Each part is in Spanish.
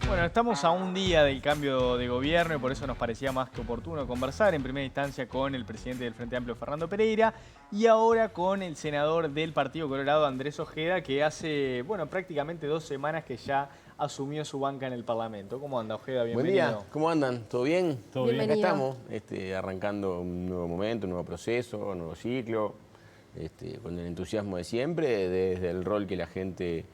Bueno, estamos a un día del cambio de gobierno y por eso nos parecía más que oportuno conversar en primera instancia con el presidente del Frente Amplio, Fernando Pereira, y ahora con el senador del Partido Colorado, Andrés Ojeda, que hace, bueno, prácticamente 2 semanas que ya asumió su banca en el Parlamento. ¿Cómo anda, Ojeda? Buen día, Bienvenido. ¿cómo andan? ¿Todo bien? Todo bien. Acá Bienvenido. estamos, arrancando un nuevo momento, un nuevo proceso, un nuevo ciclo, con el entusiasmo de siempre, desde el rol que la gente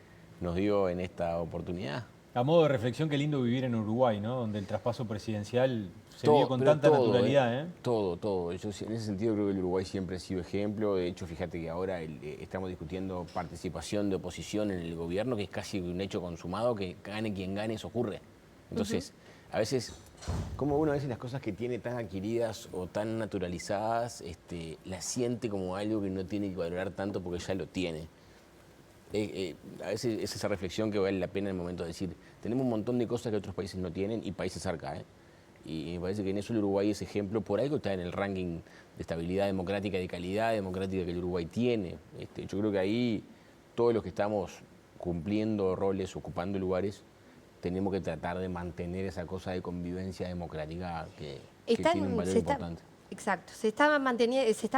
nos dio en esta oportunidad. A modo de reflexión, qué lindo vivir en Uruguay, ¿no? Donde el traspaso presidencial se Todo, vive con pero tanta todo, naturalidad, ¿eh? Todo. Yo en ese sentido creo que el Uruguay siempre ha sido ejemplo. De hecho, fíjate que ahora estamos discutiendo participación de oposición en el gobierno, que es casi un hecho consumado, que gane quien gane, eso ocurre. Entonces, a veces, como uno a veces las cosas que tiene tan adquiridas o tan naturalizadas, las siente como algo que no tiene que valorar tanto porque ya lo tiene. A veces es esa reflexión que vale la pena en el momento de decir, tenemos un montón de cosas que otros países no tienen y países cerca, ¿eh? Y me parece que en eso el Uruguay es ejemplo, por algo está en el ranking de estabilidad democrática, de calidad democrática que el Uruguay tiene. Yo creo que ahí todos los que estamos cumpliendo roles, ocupando lugares, tenemos que tratar de mantener esa cosa de convivencia democrática que tiene un valor importante. Exacto, se está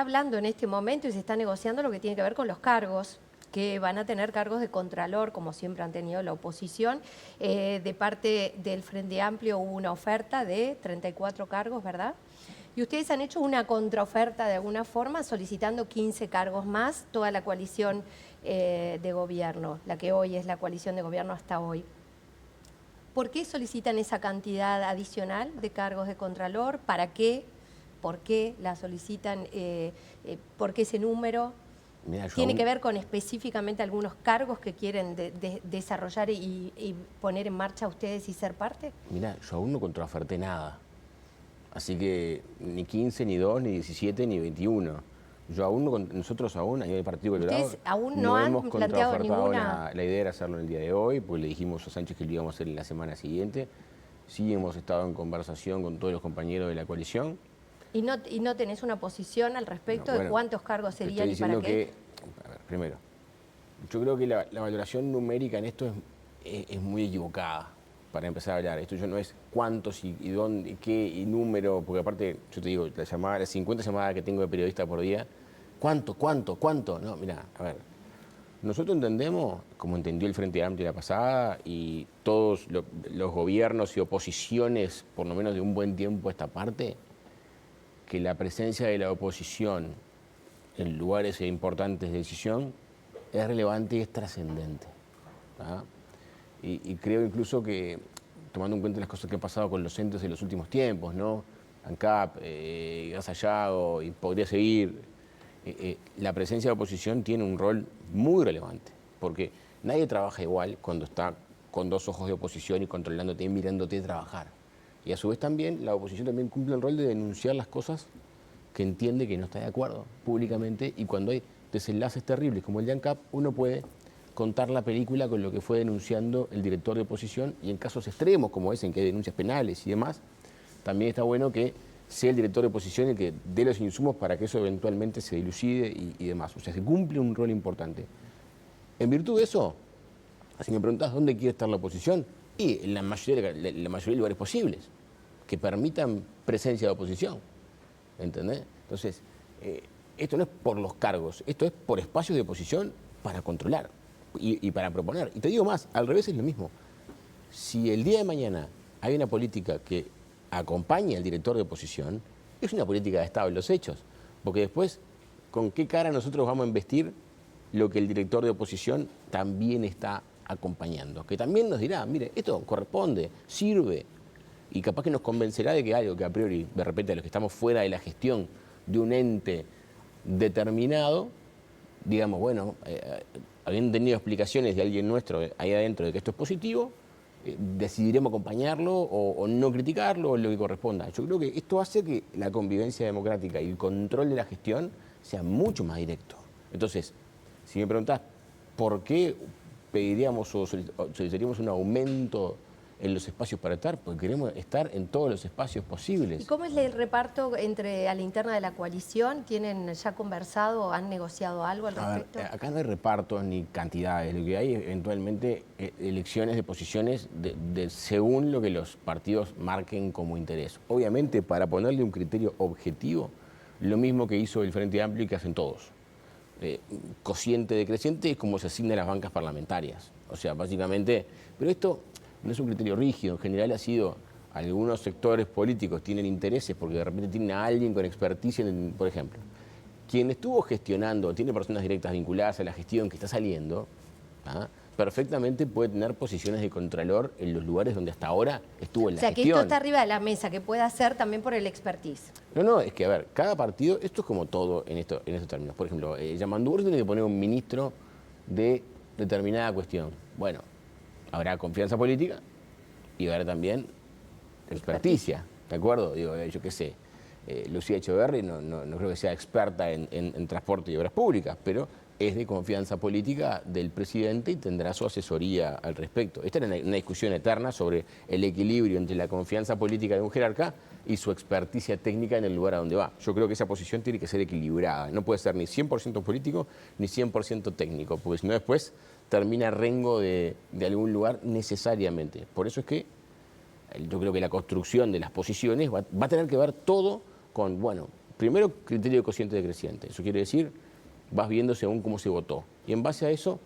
hablando en este momento y se está negociando lo que tiene que ver con los cargos, que van a tener cargos de contralor, como siempre han tenido la oposición. De parte del Frente Amplio hubo una oferta de 34 cargos, ¿verdad? Y ustedes han hecho una contraoferta de alguna forma, solicitando 15 cargos más, toda la coalición de gobierno, la que hoy es la coalición de gobierno hasta hoy. ¿Por qué solicitan esa cantidad adicional de cargos de contralor? ¿Para qué? ¿Por qué la solicitan? ¿Por qué ese número? Mirá, ¿Tiene que ver con específicamente algunos cargos que quieren desarrollar y poner en marcha ustedes y ser parte? Mirá, yo aún no contraoferté nada. Así que ni 15, ni 2, ni 17, ni 21. Nosotros aún, a nivel del Partido Colorado, ¿Ustedes aún no han hemos planteado contraofertado ninguna? nada. La idea era hacerlo en el día de hoy, pues le dijimos a Sánchez que lo íbamos a hacer en la semana siguiente. Sí hemos estado en conversación con todos los compañeros de la coalición. ¿Y no tenés una posición al respecto de cuántos cargos Te serían estoy y para diciendo qué? a ver, primero, yo creo que la valoración numérica en esto es muy equivocada para empezar a hablar. Esto ya no es cuántos y dónde, qué y número, porque aparte, yo te digo, las 50 llamadas que tengo de periodista por día, ¿cuánto? No, mira, a ver, nosotros entendemos, como entendió el Frente Amplio la pasada y todos los gobiernos y oposiciones, por lo menos de un buen tiempo a esta parte, que la presencia de la oposición en lugares importantes de decisión es relevante y es trascendente. Y creo incluso que, tomando en cuenta las cosas que han pasado con los entes en los últimos tiempos, ¿no? ANCAP, Gas Allago, y podría seguir, la presencia de oposición tiene un rol muy relevante, porque nadie trabaja igual cuando está con dos ojos de oposición y controlándote y mirándote trabajar. Y a su vez también, la oposición también cumple el rol de denunciar las cosas que entiende que no está de acuerdo públicamente, y cuando hay desenlaces terribles como el de ANCAP, uno puede contar la película con lo que fue denunciando el director de oposición, y en casos extremos como ese, en que hay denuncias penales y demás, también está bueno que sea el director de oposición el que dé los insumos para que eso eventualmente se dilucide y demás. O sea, se cumple un rol importante. En virtud de eso, si me preguntás dónde quiere estar la oposición, y en la mayoría de lugares posibles, que permitan presencia de oposición. ¿Entendés? Entonces, esto no es por los cargos, esto es por espacios de oposición para controlar y para proponer. Y te digo más, al revés es lo mismo. Si el día de mañana hay una política que acompañe al director de oposición, es una política de Estado en los hechos. Porque después, ¿con qué cara nosotros vamos a investir lo que el director de oposición también está acompañando? Que también nos dirá, mire, esto corresponde, sirve. Y capaz que nos convencerá de que algo que a priori, de repente, a los que estamos fuera de la gestión de un ente determinado, digamos, bueno, habiendo tenido explicaciones de alguien nuestro ahí adentro de que esto es positivo, decidiremos acompañarlo o no criticarlo o lo que corresponda. Yo creo que esto hace que la convivencia democrática y el control de la gestión sea mucho más directo. Entonces, si me preguntás por qué pediríamos o solicitaríamos un aumento en los espacios para estar, porque queremos estar en todos los espacios ¿Y posibles. cómo es el reparto a la interna de la coalición? ¿Tienen ya conversado, han negociado algo al A ver, respecto? acá no hay repartos ni cantidades, lo que hay es eventualmente elecciones de posiciones según lo que los partidos marquen como interés. Obviamente, para ponerle un criterio objetivo, lo mismo que hizo el Frente Amplio y que hacen todos. Cociente decreciente es como se asigna a las bancas parlamentarias. O sea, básicamente, pero esto no es un criterio rígido, en general ha sido, algunos sectores políticos tienen intereses porque de repente tienen a alguien con experticia, por ejemplo. Quien estuvo gestionando, tiene personas directas vinculadas a la gestión que está saliendo, perfectamente puede tener posiciones de contralor en los lugares donde hasta ahora estuvo en la O sea, que gestión. esto está arriba de la mesa, que pueda ser también por el expertise. No, es que, a ver, cada partido, esto es como todo en estos términos. Por ejemplo, Yamandur tiene que poner un ministro de determinada cuestión. Bueno, habrá confianza política y habrá también experticia, ¿de acuerdo? Digo, yo qué sé, Lucía Echeverri no creo que sea experta en transporte y obras públicas, pero es de confianza política del presidente y tendrá su asesoría al respecto. Esta era una discusión eterna sobre el equilibrio entre la confianza política de un jerarca y su experticia técnica en el lugar a donde va. Yo creo que esa posición tiene que ser equilibrada, no puede ser ni 100% político ni 100% técnico, porque si no después termina rengo de algún lugar necesariamente. Por eso es que yo creo que la construcción de las posiciones va a tener que ver todo con, bueno, primero criterio de cociente decreciente. Eso quiere decir, vas viendo según cómo se votó. Y en base a eso,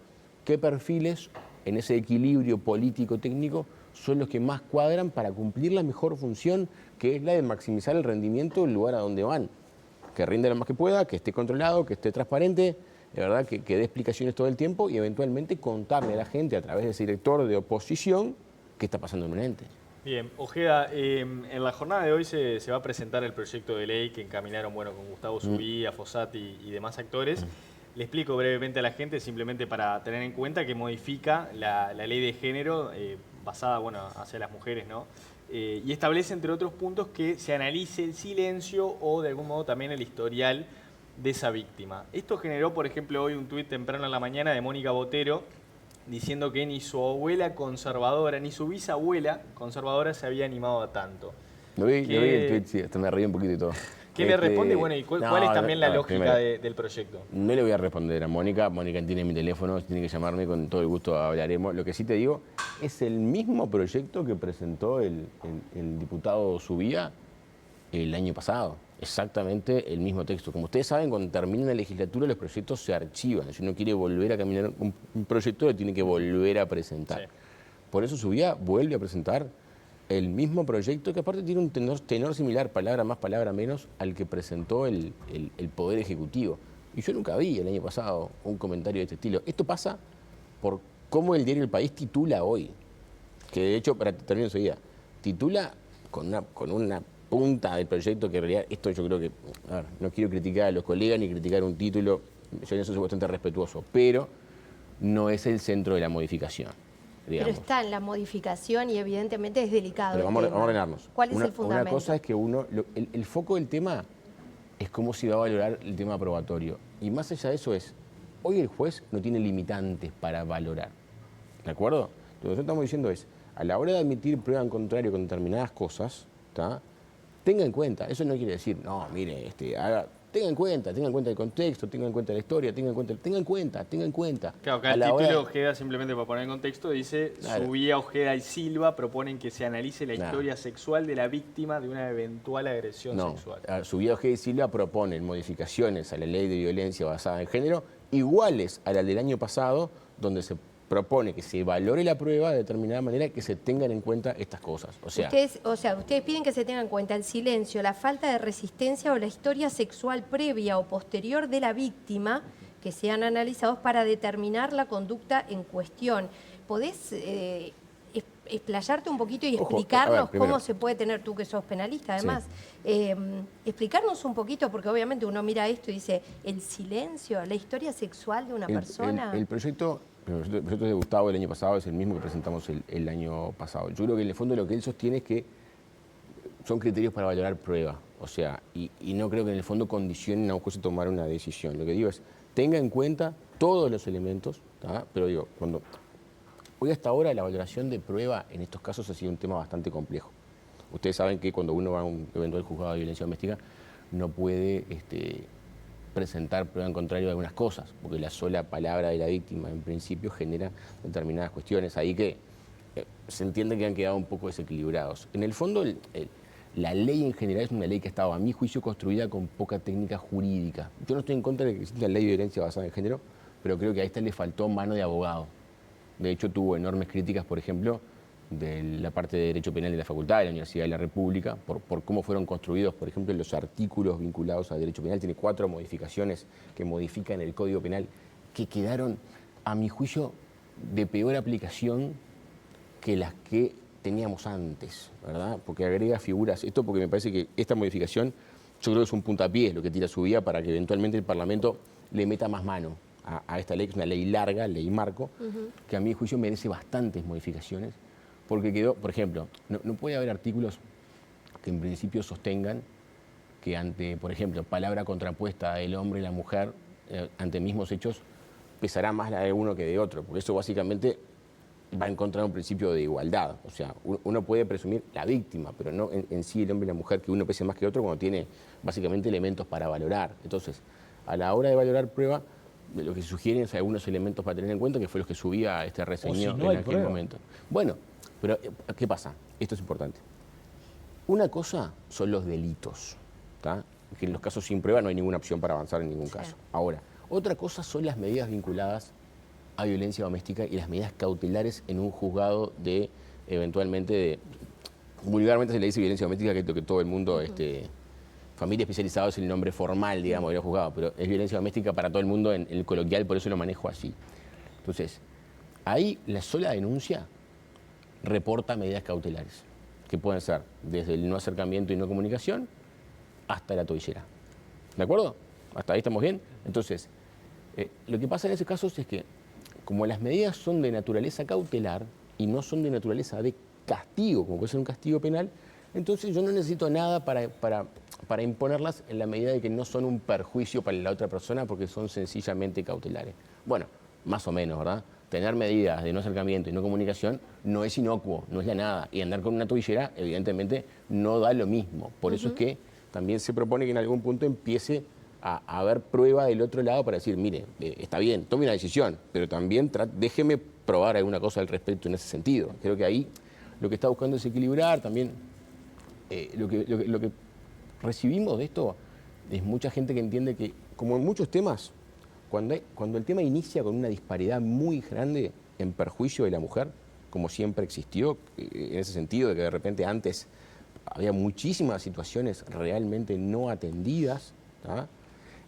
qué perfiles en ese equilibrio político-técnico son los que más cuadran para cumplir la mejor función, que es la de maximizar el rendimiento del lugar a donde van. Que rinda lo más que pueda, que esté controlado, que esté transparente, de verdad, que dé explicaciones todo el tiempo y eventualmente contarle a la gente a través de ese director de oposición qué está pasando en un ente. Bien, Ojeda, en la jornada de hoy se va a presentar el proyecto de ley que encaminaron con Gustavo Subía, Fossati y demás actores. Le explico brevemente a la gente, simplemente para tener en cuenta que modifica la ley de género basada hacia las mujeres, ¿no? Y establece, entre otros puntos, que se analice el silencio o, de algún modo, también el historial de esa víctima. Esto generó, por ejemplo, hoy un tuit temprano en la mañana de Mónica Botero, diciendo que ni su abuela conservadora, ni su bisabuela conservadora se había animado a tanto. Lo vi el tweet, sí, hasta me reí un poquito y todo. ¿Qué le responde? Bueno, ¿y cuál es también la lógica del proyecto? No le voy a responder a Mónica. Mónica tiene mi teléfono, tiene que llamarme, con todo el gusto hablaremos. Lo que sí te digo, es el mismo proyecto que presentó el diputado Subía el año pasado. Exactamente el mismo texto. Como ustedes saben, cuando termina la legislatura los proyectos se archivan. Si uno quiere volver a caminar un proyecto, lo tiene que volver a presentar. Sí. Por eso Subía vuelve a presentar el mismo proyecto, que aparte tiene un tenor similar, palabra más, palabra menos, al que presentó el Poder Ejecutivo. Y yo nunca vi el año pasado un comentario de este estilo. Esto pasa por cómo el diario El País titula hoy. Que de hecho, para terminar enseguida, titula con una punta del proyecto que en realidad, esto yo creo que, a ver, no quiero criticar a los colegas ni criticar un título, yo en eso soy bastante respetuoso, pero no es el centro de la modificación. Digamos. Pero está en la modificación y evidentemente es delicado. Pero vamos a ordenarnos. ¿Cuál es el fundamento? Una cosa es que el foco del tema es cómo se va a valorar el tema probatorio. Y más allá de eso hoy el juez no tiene limitantes para valorar. ¿De acuerdo? Lo que nosotros estamos diciendo es, a la hora de admitir prueba en contrario con determinadas cosas, tenga en cuenta, eso no quiere decir, no, mire, tenga en cuenta el contexto, tenga en cuenta la historia, tenga en cuenta. Claro, acá el título de Ojeda, simplemente para poner en contexto, dice, claro. Subía, Ojeda y Silva proponen que se analice la historia sexual de la víctima de una eventual agresión sexual. Subía, Ojeda y Silva proponen modificaciones a la ley de violencia basada en género iguales a la del año pasado, donde se propone que se valore la prueba de determinada manera, que se tengan en cuenta estas cosas. Ustedes piden que se tengan en cuenta el silencio, la falta de resistencia o la historia sexual previa o posterior de la víctima, que sean analizados para determinar la conducta en cuestión. ¿Podés explayarte un poquito y explicarnos cómo se puede tener, tú que sos penalista además, explicarnos un poquito, porque obviamente uno mira esto y dice, el silencio, la historia sexual de una persona? El proyecto de Gustavo del año pasado es el mismo que presentamos el año pasado. Yo creo que en el fondo lo que él sostiene es que son criterios para valorar prueba, y no creo que en el fondo condicionen a un juez a tomar una decisión. Lo que digo es, tenga en cuenta todos los elementos, pero digo, cuando Hoy hasta ahora la valoración de prueba en estos casos ha sido un tema bastante complejo. Ustedes saben que cuando uno va a un eventual juzgado de violencia doméstica no puede presentar prueba en contrario de algunas cosas, porque la sola palabra de la víctima en principio genera determinadas cuestiones ahí que se entiende que han quedado un poco desequilibrados. En el fondo, la ley en general es una ley que ha estado, a mi juicio, construida con poca técnica jurídica. Yo no estoy en contra de que exista la ley de violencia basada en género, pero creo que a esta le faltó mano de abogado. De hecho, tuvo enormes críticas, por ejemplo, de la parte de Derecho Penal de la Facultad de la Universidad de la República, por cómo fueron construidos, por ejemplo, los artículos vinculados al Derecho Penal. Tiene 4 modificaciones que modifican el Código Penal, que quedaron, a mi juicio, de peor aplicación que las que teníamos antes, ¿verdad? Porque agrega figuras. Esto porque me parece que esta modificación, yo creo que es un puntapié lo que tira su vía para que eventualmente el Parlamento le meta más mano a esta ley, que es una ley larga, ley marco, que a mi juicio merece bastantes modificaciones. Porque quedó, por ejemplo, no puede haber artículos que en principio sostengan que ante, por ejemplo, palabra contrapuesta del hombre y la mujer, ante mismos hechos, pesará más la de uno que de otro, porque eso básicamente va en contra de un principio de igualdad. O sea, uno puede presumir la víctima, pero no en sí el hombre y la mujer que uno pese más que otro cuando tiene básicamente elementos para valorar. Entonces, a la hora de valorar prueba, lo que sugieren es algunos elementos para tener en cuenta, que fue los que subía este reseño en aquel momento. Bueno, pero ¿qué pasa? Esto es importante. Una cosa son los delitos, ¿tá? Que en los casos sin prueba no hay ninguna opción para avanzar en ningún caso. Ahora, otra cosa son las medidas vinculadas a violencia doméstica y las medidas cautelares en un juzgado de, eventualmente, vulgarmente se le dice violencia doméstica, que es lo que todo el mundo, familia especializada es el nombre formal, digamos, del juzgado, pero es violencia doméstica para todo el mundo en el coloquial, por eso lo manejo así. Entonces, ahí la sola denuncia reporta medidas cautelares, que pueden ser desde el no acercamiento y no comunicación hasta la tobillera. ¿De acuerdo? ¿Hasta ahí estamos bien? Entonces, lo que pasa en esos casos es que, como las medidas son de naturaleza cautelar y no son de naturaleza de castigo, como puede ser un castigo penal, entonces yo no necesito nada para imponerlas en la medida de que no son un perjuicio para la otra persona porque son sencillamente cautelares. Bueno, más o menos, ¿verdad? Tener medidas de no acercamiento y no comunicación no es inocuo, no es la nada. Y andar con una tobillera, evidentemente, no da lo mismo. Por eso es que también se propone que en algún punto empiece a haber prueba del otro lado para decir, mire, está bien, tome una decisión, pero también déjeme probar alguna cosa al respecto en ese sentido. Creo que ahí lo que está buscando es equilibrar también. Lo que recibimos de esto es mucha gente que entiende que, como en muchos temas, cuando el tema inicia con una disparidad muy grande en perjuicio de la mujer, como siempre existió, en ese sentido de que de repente antes había muchísimas situaciones realmente no atendidas, ¿tá?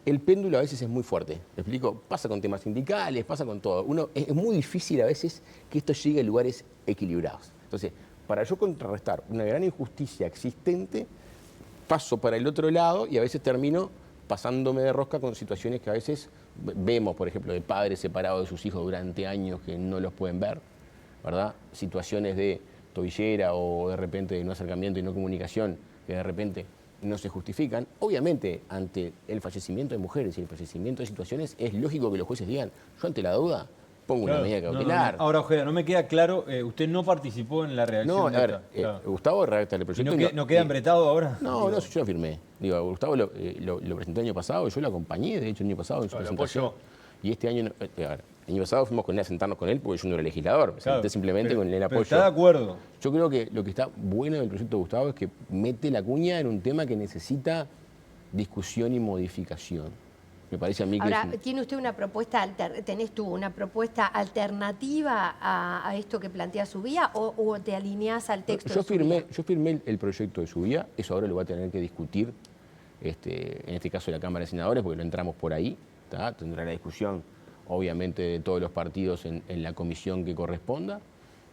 El péndulo a veces es muy fuerte, ¿me explico? Pasa con temas sindicales, pasa con todo. Es muy difícil a veces que esto llegue a lugares equilibrados. Entonces, para yo contrarrestar una gran injusticia existente, paso para el otro lado y a veces termino pasándome de rosca con situaciones que a veces vemos, por ejemplo, de padres separados de sus hijos durante años que no los pueden ver, ¿verdad? Situaciones de tobillera o de repente de no acercamiento y no comunicación que de repente no se justifican. Obviamente, ante el fallecimiento de mujeres y el fallecimiento de situaciones, es lógico que los jueces digan, yo ante la duda pongo una medida cautelar. Ahora, Ojeda, no me queda claro, usted no participó en la redacción. No, a ver, Gustavo redacta el proyecto. ¿Y no queda embretado ahora? No, yo lo firmé. Digo, Gustavo lo presentó el año pasado, yo lo acompañé, de hecho, el año pasado en su presentación. Y este año, el año pasado fuimos con él a sentarnos con él porque yo no era legislador, me senté simplemente con el apoyo. Pero está de acuerdo. Yo creo que lo que está bueno del proyecto de Gustavo es que mete la cuña en un tema que necesita discusión y modificación. Me parece a mí que ahora, ¿tiene usted una propuesta, tenés tú una propuesta alternativa a esto que plantea Subía o te alineás al texto de Subía? Yo firmé el proyecto de Subía, eso ahora lo va a tener que discutir, en este caso la Cámara de Senadores, porque lo entramos por ahí, ¿tá? Tendrá la discusión, obviamente, de todos los partidos en la comisión que corresponda,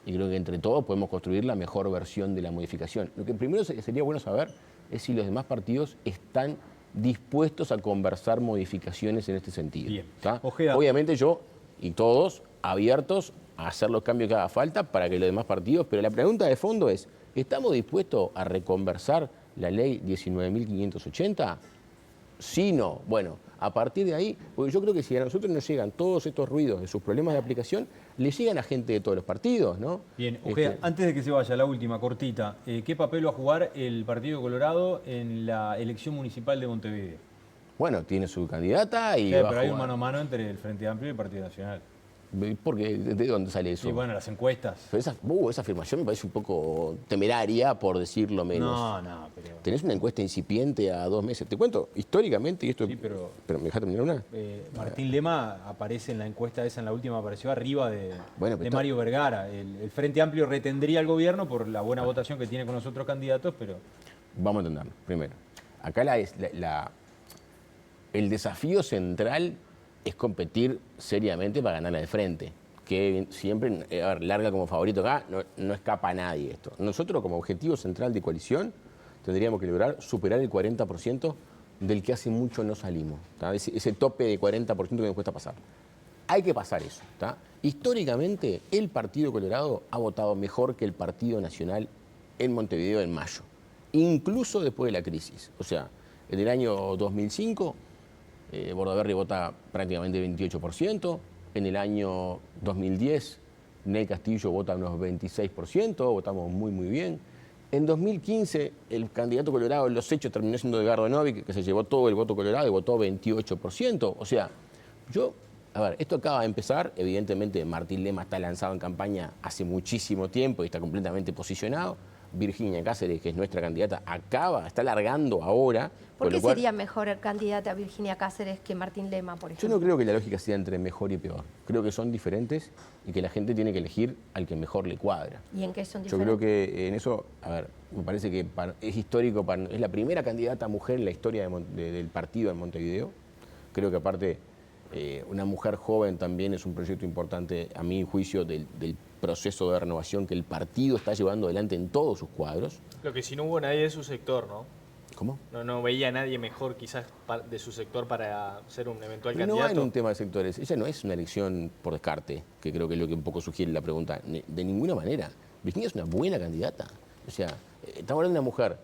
y creo que entre todos podemos construir la mejor versión de la modificación. Lo que primero sería bueno saber es si los demás partidos están dispuestos a conversar modificaciones en este sentido. Obviamente yo y todos abiertos a hacer los cambios que haga falta para que los demás partidos, pero la pregunta de fondo es, ¿estamos dispuestos a reconversar la ley 19.580? Sí, no. Bueno, a partir de ahí, porque yo creo que si a nosotros nos llegan todos estos ruidos de sus problemas de aplicación, le llegan a gente de todos los partidos, ¿no? Bien, Ojeda, antes de que se vaya, la última, cortita. ¿Qué papel va a jugar el Partido Colorado en la elección municipal de Montevideo? Bueno, tiene su candidata y Sí, va a pero hay un jugar. mano a mano entre el Frente Amplio y el Partido Nacional. ¿Por qué? ¿De dónde sale eso? Sí, bueno, las encuestas. Pero esa afirmación me parece un poco temeraria, por decirlo menos. No, pero... Tenés una encuesta incipiente a 2 meses. Te cuento, históricamente, y esto... Sí, pero- ¿me dejás terminar una? Martín Lema aparece en la encuesta esa, en la última, apareció arriba de Pero Mario Vergara. El Frente Amplio retendría al gobierno por la buena votación que tiene con los otros candidatos, pero... Vamos a entenderlo, primero. Acá el desafío central es competir seriamente para ganar al frente. Que siempre, a ver, larga como favorito acá, no escapa a nadie esto. Nosotros, como objetivo central de coalición, tendríamos que lograr superar el 40% del que hace mucho no salimos. Ese tope de 40% que nos cuesta pasar. Hay que pasar eso. ¿Tá? Históricamente, el Partido Colorado ha votado mejor que el Partido Nacional en Montevideo en mayo, incluso después de la crisis. O sea, en el año 2005, Bordaberry vota prácticamente 28%, en el año 2010, Ney Castillo vota unos 26%, votamos muy, muy bien. En 2015, el candidato colorado en los hechos terminó siendo Edgardo Novick, que se llevó todo el voto colorado y votó 28%. O sea, esto acaba de empezar. Evidentemente, Martín Lema está lanzado en campaña hace muchísimo tiempo y está completamente posicionado. Virginia Cáceres, que es nuestra candidata, está largando ahora. ¿Por qué lo cual, sería mejor candidata Virginia Cáceres que Martín Lema, por yo ejemplo? no creo que la lógica sea entre mejor y peor. Creo que son diferentes y que la gente tiene que elegir al que mejor le cuadra. ¿Y en qué son Yo diferentes? creo que en eso, me parece que es histórico, es la primera candidata mujer en la historia del partido en Montevideo. Creo que aparte, una mujer joven también es un proyecto importante, a mi juicio, del proceso de renovación que el partido está llevando adelante en todos sus cuadros. Lo que si no hubo nadie de su sector, ¿no? ¿Cómo? No veía a nadie mejor quizás de su sector para ser un eventual Pero no candidato. hay un tema de sectores. Ella no es una elección por descarte, que creo que es lo que un poco sugiere la pregunta. De ninguna manera. Virginia es una buena candidata. O sea, estamos hablando de una mujer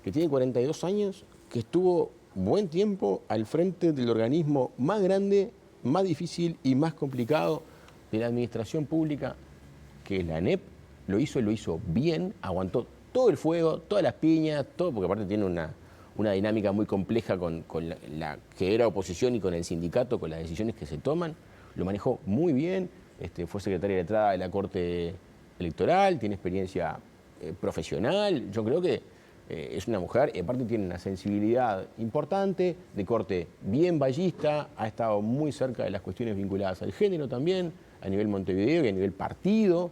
que tiene 42 años, que estuvo buen tiempo al frente del organismo más grande, más difícil y más complicado de la administración pública, que es la ANEP. Lo hizo bien, aguantó todo el fuego, todas las piñas, todo, porque aparte tiene una dinámica muy compleja con la que era oposición y con el sindicato, con las decisiones que se toman. Lo manejó muy bien, fue secretaria letrada de la Corte Electoral, tiene experiencia profesional. Yo creo que es una mujer, y aparte tiene una sensibilidad importante, de corte bien vallista, ha estado muy cerca de las cuestiones vinculadas al género también, a nivel Montevideo y a nivel partido.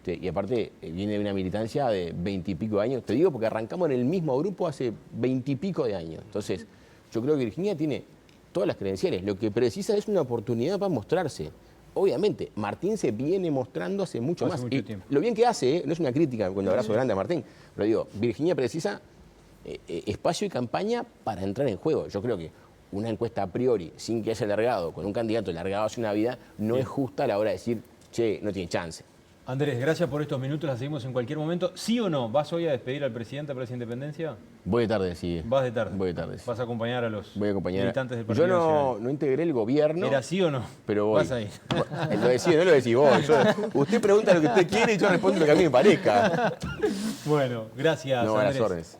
Y aparte viene de una militancia de 20 y pico de años. Te digo porque arrancamos en el mismo grupo hace 20 y pico de años. Entonces, yo creo que Virginia tiene todas las credenciales. Lo que precisa es una oportunidad para mostrarse. Obviamente, Martín se viene mostrando hace mucho más. Mucho tiempo. Lo bien que hace, no es una crítica con un abrazo grande a Martín, pero digo, Virginia precisa espacio y campaña para entrar en juego. Yo creo que una encuesta a priori, sin que haya largado, con un candidato largado hace una vida, no es justa a la hora de decir, che, no tiene chance. Andrés, gracias por estos minutos, la seguimos en cualquier momento. ¿Sí o no? ¿Vas hoy a despedir al presidente de Plaza Independencia? Voy de tarde, sí. Vas de tarde. Voy de tarde, sí. ¿Vas a acompañar a los Voy a acompañar. militantes del Partido Yo Nacional? no integré el gobierno. ¿Era sí o no? Pero voy. Vas a ir. Lo decís, no lo decís vos. Usted pregunta lo que usted quiere y yo respondo lo que a mí me parezca. Bueno, gracias, No, a las Andrés. órdenes.